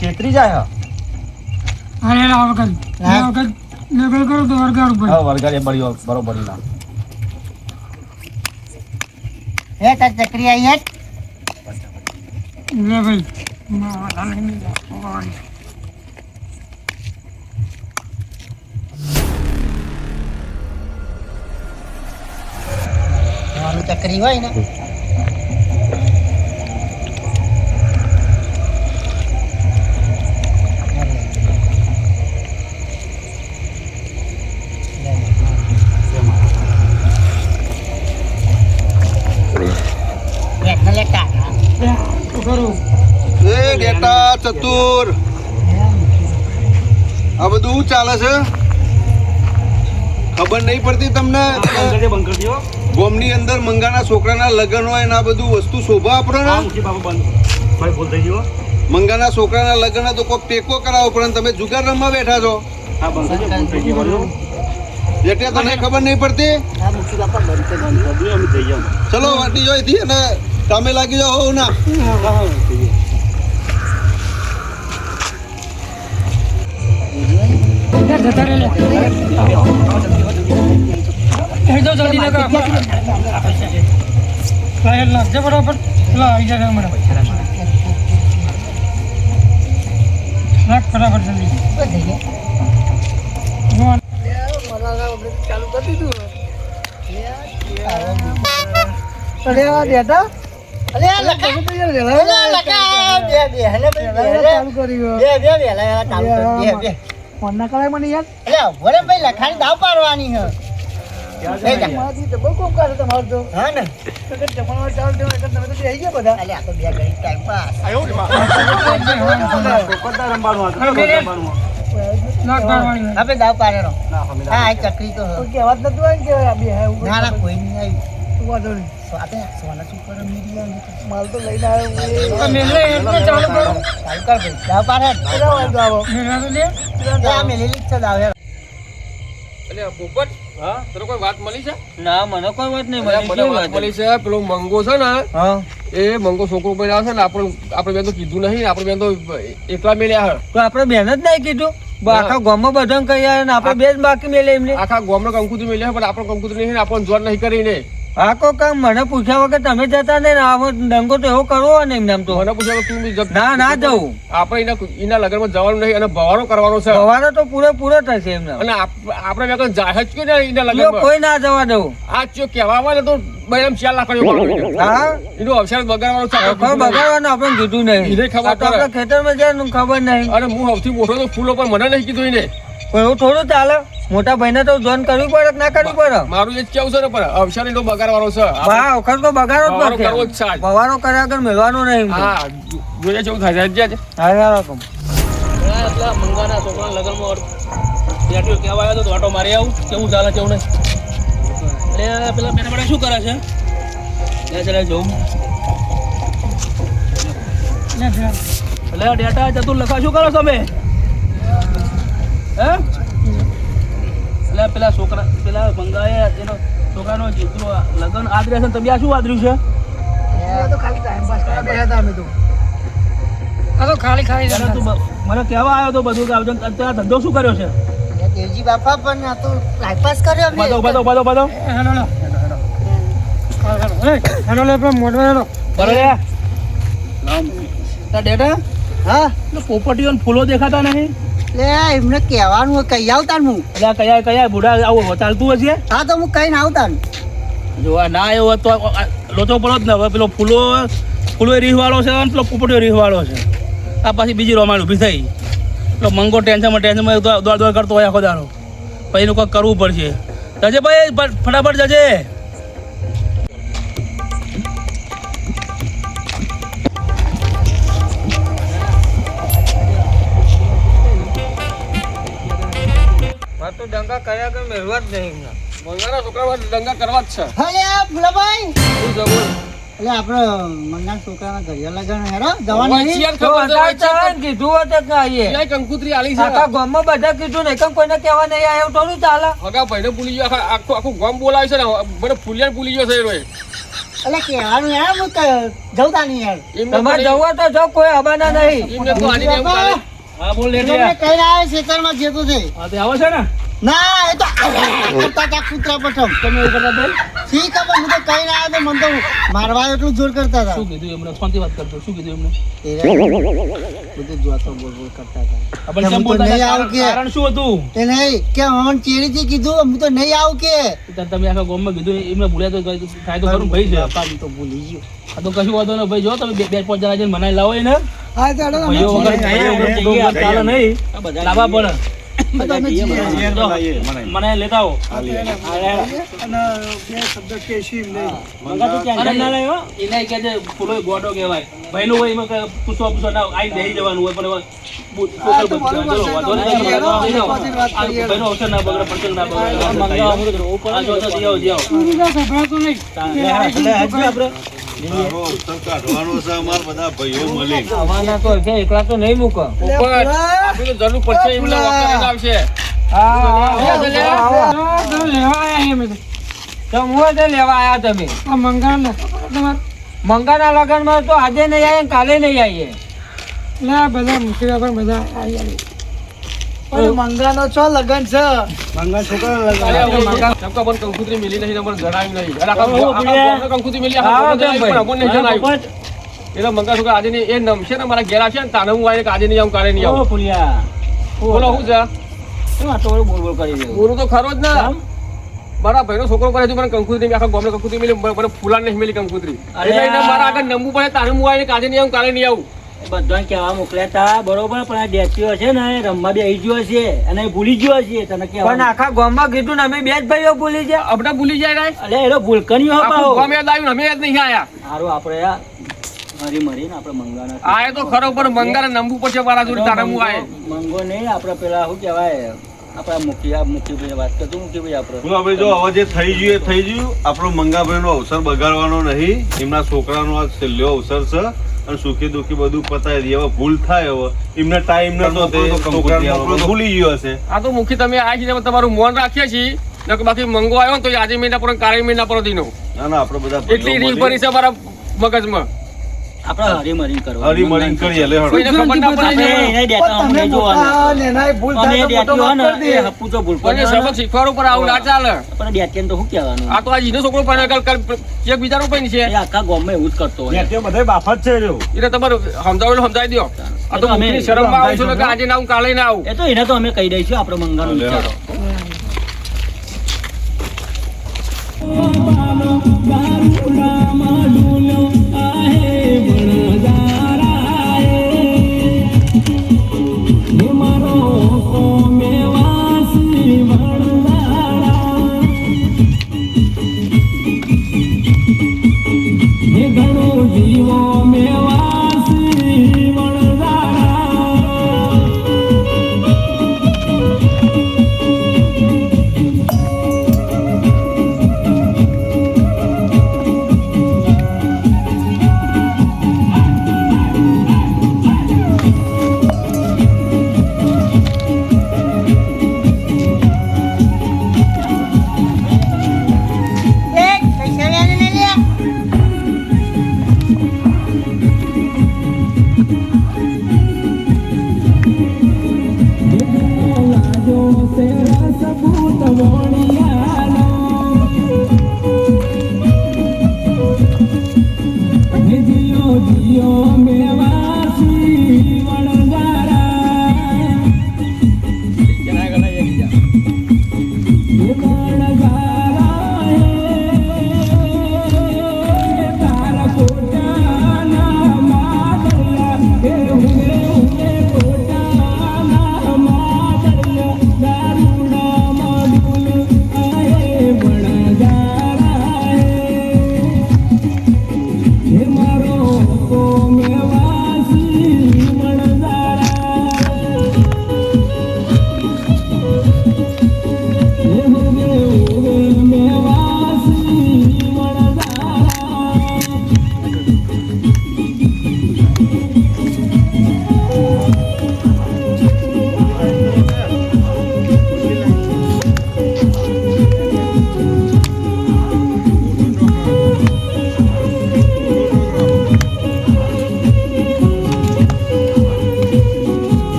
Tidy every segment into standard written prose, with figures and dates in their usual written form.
છેતરી જાય અરે લાવ વખત લેગલ કરો તો વરગાડ ઉપર હા વરગાડ બળ્યો બરોબર ના હે તા ચકરી આઈ હે લે ભાઈ મારા નહીં ચકરી હોય ને ચતુર આ બધું ચાલે છે ખબર નહીં પડતી તમને ગોમની અંદર મંગાના છોકરાના લગ્ન હોય ને આ બધું વસ્તુ શોભા આપણને મંગાના છોકરાના લગ્ન તો કોઈ ટેકો કરાવો પણ તમે જુગાર રમવા બેઠા છો જેટલા તને ખબર નહીં પડતી ચલો વાટી જોઈ અને તમે લાગી જાઓ ના જતા રે હેજો જલ્દી લગા ફાયર લાગજે બરાબર લા આવી જાય મને લાગ બરાબર જલ્દી ચાલુ કરી દીધું અરે આ બેટા અલે લકા બે ચાલુ કર્યું બે ફોન ના કરાય મને યાર અલે વરે ભાઈ લખાણી દાવ પાડવાની હે મારી તો બહુ કોમ કરે તમાર તો હા ને જમણવા ચાલ દે એટલે તમે તો બેહી ગયા બધા અલે આ તો બે ઘડી ટાઈમ પાસ આયો રે કોતા રંબાણો નાક પાડવાની આપણે દાવ પાડેનો હા આ ચકરી તો તો કે વાત નતું આવી કે બે હે ના ના કોઈ નહીં આવી વાદો નહીં આપણે સોના સુપર મીડિયા માલ તો લઈને આવ્યો મેલે એટલે ચાલુ કરો ચાલુ કર ભાઈ દાવ પાડે કેટલા વાગે આવો મેલે લે આ મેલેલી છે દાવ એટલે પોપટ હા તને કોઈ વાત મળી છે ના મને કોઈ વાત નહીં મને વાત મળી છે પેલો મંગો છે ને હા એ મંગો છોકરો પર આવે છે ને આપણે બેન તો કીધું નહીં આપણે બેન તો એકલા મેલ્યા તો આપણે બેન જ નહીં કીધું આખા ગામમાં બધાને કહી આવ્યા ને આપણે બે જ બાકી મેલે એમને આખા ગામનો કંકુતરી મેલ્યા પણ આપણો કંકુતરી નહીં આપણને જોર નહીં કરીને આખો કામ મને પૂછ્યા વગર તમે જતા ને આવો દંગો તો એવો કરવો ને એમને આમ તો મને પૂછ્યા તું બી ના ના જવું આપણે એના લગ્નમાં જવાનું નહીં અને ભવાનો કરવાનો છે સવારે તો પૂરેપૂરો થશે એમને અને આપણે વેગન જાહેર જ ને એના લગ્નમાં કોઈ ના જવા દઉં આ ચો કહેવા આવે તો બહેન 4 લાખ હા એનો અવસર બગાડવાનો છે બગાડવાનું આપણે કીધું નહીં એને ખબર આપણે ખેતરમાં જાય ખબર નહીં અને હું સૌથી મોટો તો ફૂલો પર મને નહીં કીધું એને એવું થોડું ચાલે મોટા ભાઈને તો જોન કરવી પડે ના કરવી પડે મારું એ જ કેવું છે ને પણ અવસર એનો બગાડવાનો છે હા વખત તો બગાડો જ કરવો જ છે બવાનો કર્યા આગળ મેળવાનું નહીં હા જોઈએ જેવું થાય છે હા રકમ એટલા મંગાના છોકરા લગનમાં બેઠો કહેવા આવ્યો તો ઓટો મારી આવું કેવું ચાલે કેવું નહીં એટલે પેલા બેટા બેટા શું કરે છે ચાલે જવું એટલે ડેટા ચતુર લખા શું કરો તમે હે એટલે પેલા છોકરા પેલા મંગાએ એનો છોકરાનો જીતનો લગ્ન આદર્યા છે તમે આ શું આદર્યું છે તો ખાલી ટાઈમ પાસ કરવા બેઠા હતા અમે તો આ તો ખાલી ખાલી ત્યારે તું મને કહેવા આવ્યો તો બધું કે આવજો અત્યારે ધંધો શું કર્યો છે દેવજી બાપા પણ આ તો ટાઈમ પાસ કર્યો અમે બધો હેલો હેલો હેલો લે પણ મોટો હેલો બરોબર તા ડેટા હા પોપટીઓ ફૂલો દેખાતા નહીં લે એમને કહેવાનું કઈ આવતા હું એટલે કયા બુઢા આવું ચાલતું હશે હા તો હું કઈ ના આવતા જો આ ના આવ્યો તો લોચો પડો જ ને હવે પેલો ફૂલો રીહવાળો છે અને પેલો પોપટીઓ રીહવાળો છે આ પાછી બીજી રોમાણ ઊભી થઈ પેલો મંગો ટેન્શનમાં દોડ કરતો હોય આખો દારો પછી એનું કંઈક કરવું પડશે જજે ભાઈ ફટાફટ જજે તો દંગા કર્યા કે મેળવા જ નહીં મંગાના છોકરા દંગા કરવા જ છે અરે ફૂલાભાઈ શું જવું એટલે આપણે મંગાના છોકરાના ઘરે લગન હેરો જવાનું નહીં કીધું હતું કે આવીએ કંકુતરી આલી છે આખા ગામમાં બધા કીધું નહીં કેમ કોઈને કહેવા નહીં આવ્યો થોડું ચાલે હગા ભાઈને ભૂલી ગયો આખું ગામ બોલાવે છે ને મને ફૂલિયાને ભૂલી ગયો છે એટલે કહેવાનું યાર હું તો જઉં તા નહીં યાર તમારે જવું હોય તો જો કોઈ હબાના નહીં એમને તો આની જેમ ચાલે. હા બોલ લે તમે કઈ આવે ખેતરમાં જતો છે હા તે આવો છે ને ના એ તો કરતા હતા કૂતરા પ્રથમ તમે એવું કરતા ભાઈ શી ખબર હું તો કઈ ના આવ્યો તો મને તો મારવા એટલું જોર કરતા હતા શું કીધું એમને શાંતિ વાત કરજો શું કીધું એમને બધું જોતો બોલ બોલ કરતા હતા આપણે હું કેમ તો બોલતા નહીં હતા? આવું કે કારણ શું હતું એ નહીં કે મને ચેરીથી કીધું હું તો નહીં આવું કે તમે આખા ગામમાં કીધું એમને ભૂલ્યા તો થાય તો ખરું ભાઈ છે બાપા, હું તો ભૂલી ગયો આ તો કશું વાંધો નહીં ભાઈ જો તમે બે પાંચ જણા જઈને મનાઈ લાવો એને હા ચાલો અમે ભાઈઓ વગર ચાલે નહીં લાવવા પડે મને લેતા આવો અને બે શબ્દ કહેશી એમ નહીં. અરે ના લાવ્યો એને કહે છે ફૂલો ગોડો કહેવાય ભાઈનું હોય એમાં પૂછવા ના આઈને બેસી જવાનું હોય પણ હા, તો બરોબર છે. ભાઈનો અવસર ના બગડે પંચલ ના બગડે આ જો તો જીઓ મારો અવસર કાઢવાનો છે અમાર બધા ભાઈઓ મળી આવવાના તો છે એકલા તો નહીં મૂકો ઉપર આપણે તો જરૂર પડશે એમને વખત આવશે. લેવા આયા તમે મંગાના લગનમાં તો આજે નહીં આવીએ ને કાલે નહીં આવીએ પણ મંગાનો છો લગન છે અરે હવે ચમકા પણ કંકુતરી મિલી નહીં ને મને જણાવ્યું નહીં. અરે આખા ગામમાં કંકુતરી મિલી આખા હા, ગામમાં કેમ જણાવ્યું પણ અમને નહીં જણાવ્યું. એટલે મંગા છોકરા આજે નહીં, એ નમશે ને મારા ઘેર આવશે ને તાને હું આવીને કે આજે નહીં આવું કાલે નહીં આવું. બોલો શું છે બોલું તો ખરો જ ને મારા ભાઈનો છોકરો કરે છે મને કંકુતરી આખા ગામને કંકુતરી મિલી મને ફૂલા નહીં મિલી કંકુતરી એટલે એને મારા આગળ નમવું પડે તાને હું આવીને કે આજે નહીં આવું કાલે નહીં આવું. બધા કહેવા મોકલ્યા હતા બરોબર પણ આ ડેચીઓ છે ને એ રમવા બી આવી ગયો છે અને એ ભૂલી ગયો છે તને પણ કહેવા આખા ગામમાં કીધું ને અમે બે જ ભાઈઓ ભૂલી જાય આપણે ભૂલી જાય ને અલે એનો ભૂલકણીઓ આખું ગામ યાદ આવ્યું ને અમે યાદ નહીં આયા. સારું આપણે આ મરી મરીને આપણે મંગાના આ તો ખરો પણ મંગાને નમવું પડશે મારા જોડે તારે હું આયે. મંગો નહીં આપણે પેલા શું કહેવાય આપણા મુખી વાત કરતું મુખી આપણે આપણે જો હવે જે થઈ ગયું આપણો મંગાભાઈ નો અવસર બગાડવાનો નહીં એમના છોકરાનો આ છેલ્લો અવસર છે અને સુખી દુખી બધું પતાવી દઈએ હવે ભૂલ થાય હવે એમને ટાઈમ નતો તે છોકરાનો ભૂલી ગયો હશે આ તો મુખી તમે આ છે તમારું મોન રાખીએ છીએ નકર બાકી મંગો આવ્યો ને તો આજે મહિના પર કાલે મહિના પર દીનો ના ના આપણે બધા એટલી રીલ ભરી છે મારા મગજમાં. આપણે હરીમરી કરવા હરીમરી કરીએ લે હળો. કોઈને ખબર ના પડે ને. એને ડેટા તમે અમને મોટા જોવાના ને એનાય ભૂલ અમે થાય તો ડેટીઓ મોટો ને વાત કરી એ દે. હપ્પુ તો ભૂલ કોઈને સબક શીખવાડવું પડે આવું ના ચાલે. પણ ડેટીને તો શું કહેવાનું આ તો આ જીનો છોકરો પણ કાલ એક બીજાનો પણ છે એ આખા ગામમાં એવું જ કરતો હોય એટલે તમારે સમજાવી દો. આ તો અમે મુખીની શરમમાં આવું છું ને કે આજે ના આવું કાલે ના આવું. એ તો એને તો અમે કહી દઈશું આપણે મંગાનું વિચારો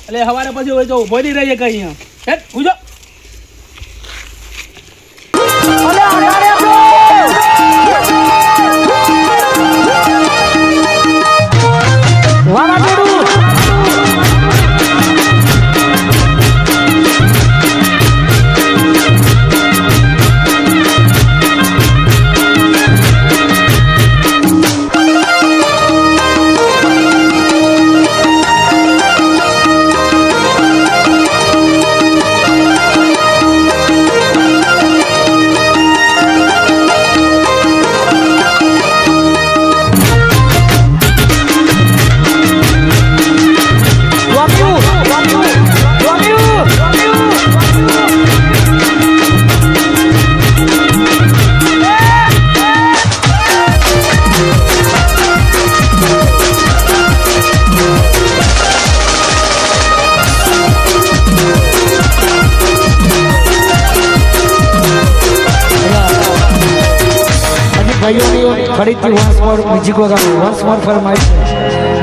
એટલે હવારે પછી હોય તો ઉભો નહીં રહીએ કઈ અહીંયા ઉજો ફરીથી once more music વગાડો once more for my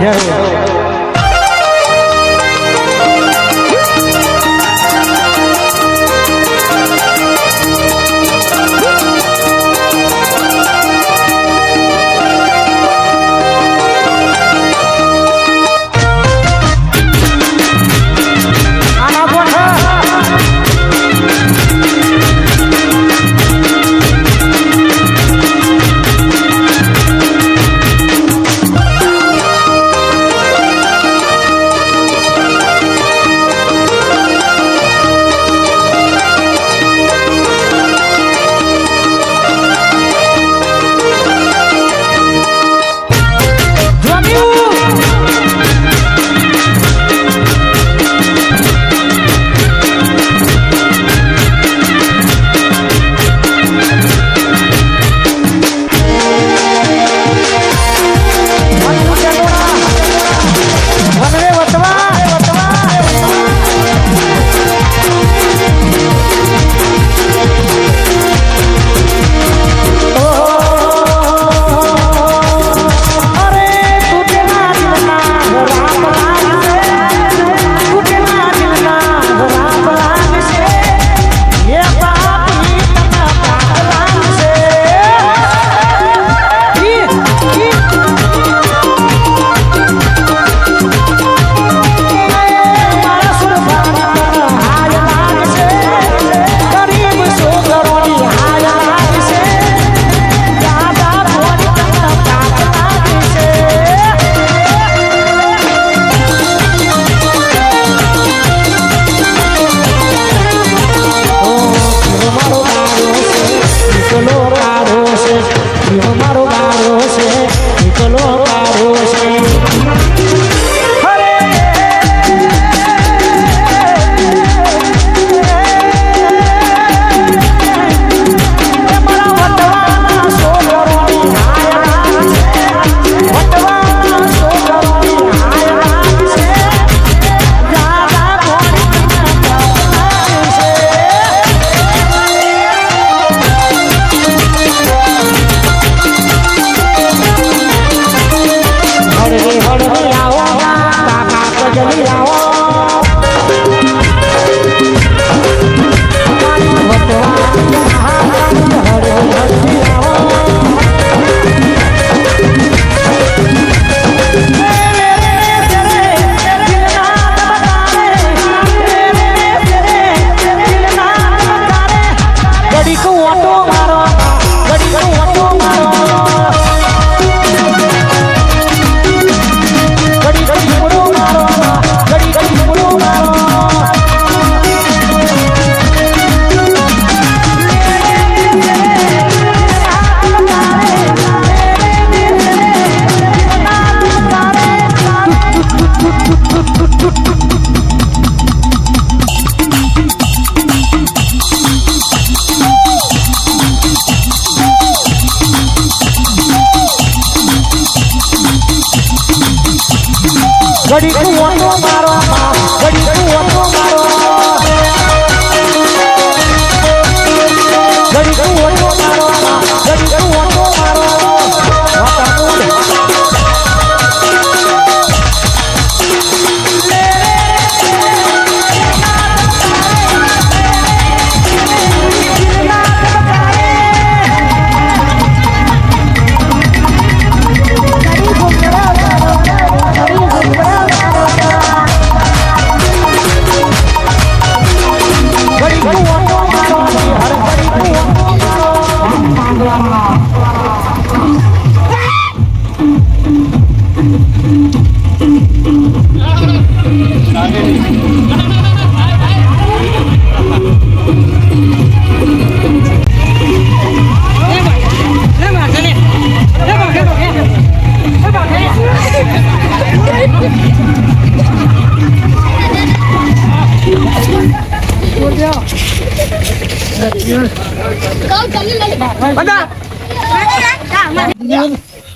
જય હો ઘડી તું ઓટો મારો ઘડી તું ઓટો મારો ઘડી તું ઓટો મારો ઘડી તું ઓટો મારો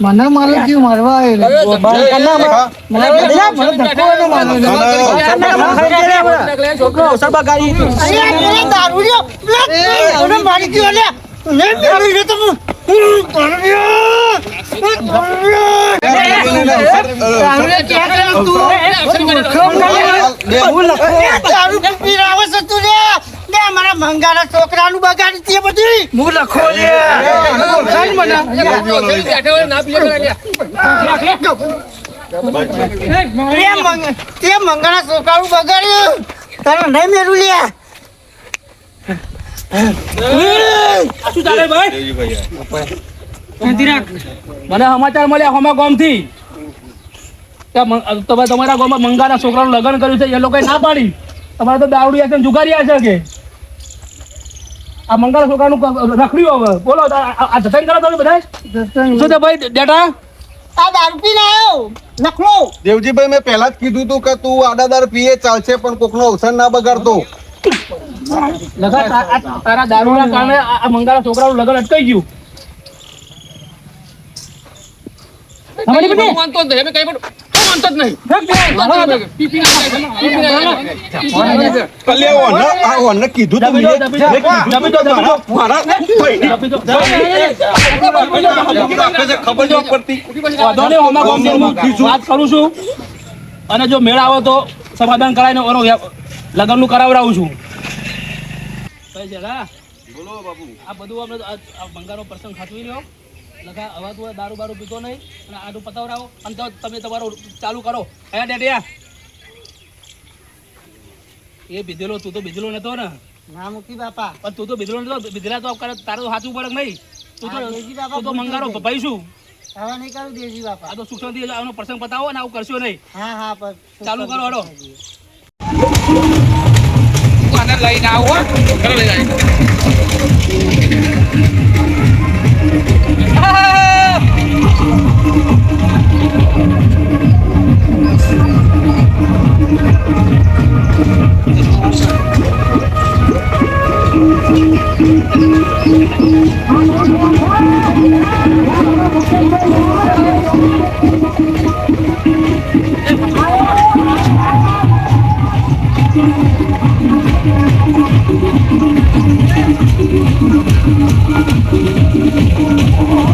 મને મારો જીવ મારવા મારા મંગાના છોકરાનું બગાડી તે બધી હું લખો તે મંગાના છોકરાનું બગાડ્યું તારે નહીં મેળવું લ્યા શું ચાલે ભાઈ મને સમાચાર મળ્યા હોમા ગામથી તમે તમારા ગામમાં મંગાના છોકરાનું લગ્ન કર્યું છે એ લોકોએ ના પાડી તમારે તો દાવડિયા છે જુગારિયા છે કે આ મંગાના છોકરાનું રખડ્યું હવે બોલો આ જતન કરો તમે બધા શું છે ભાઈ ડેટા આ દારૂ પીને આવ્યો લખો દેવજીભાઈ મેં પહેલા જ કીધું તું કે તું આડાદાર પીએ ચાલશે પણ કોકનો અવસર ના બગાડતો. તારા દારૂના કારણે આ મંગાના છોકરાનું લગ્ન અટકાઈ ગયું. માનતો જ નહીં, કઈ પણ માનતો જ નહીં. કીધું તું ખબર ન પડતી. વાત કરું છું અને જો મેળ આવો તો સમાધાન કરાવીને લગ્ન નું કરાવડાવું છું. બોલો બાપુ, આ બધું આપણે આ બંગાળનો પ્રસંગ ખાચવી રહ્યો. લગા હવે તું દારૂ બારૂ પીતો નહીં અને આડું પતાવડાવો અને તમે તમારો ચાલુ કરો. હે ડેડિયા, એ બીધેલો તું તો બીધેલો નતો ને? ના મૂકી બાપા પણ તું તો બીધેલો નતો. બીધેલા તો તારે તો સાચું પડે નહીં. તું તો મંગારો ભાઈ શું હવે નહીં કરું દેજી બાપા. આ તો સુખ શાંતિ આવનો પ્રસંગ પતાવો ને આવું કરશો નહીં. હા હા પણ ચાલુ કરો હડો. લઈને આવો ઘરે લઈ જાય. Oh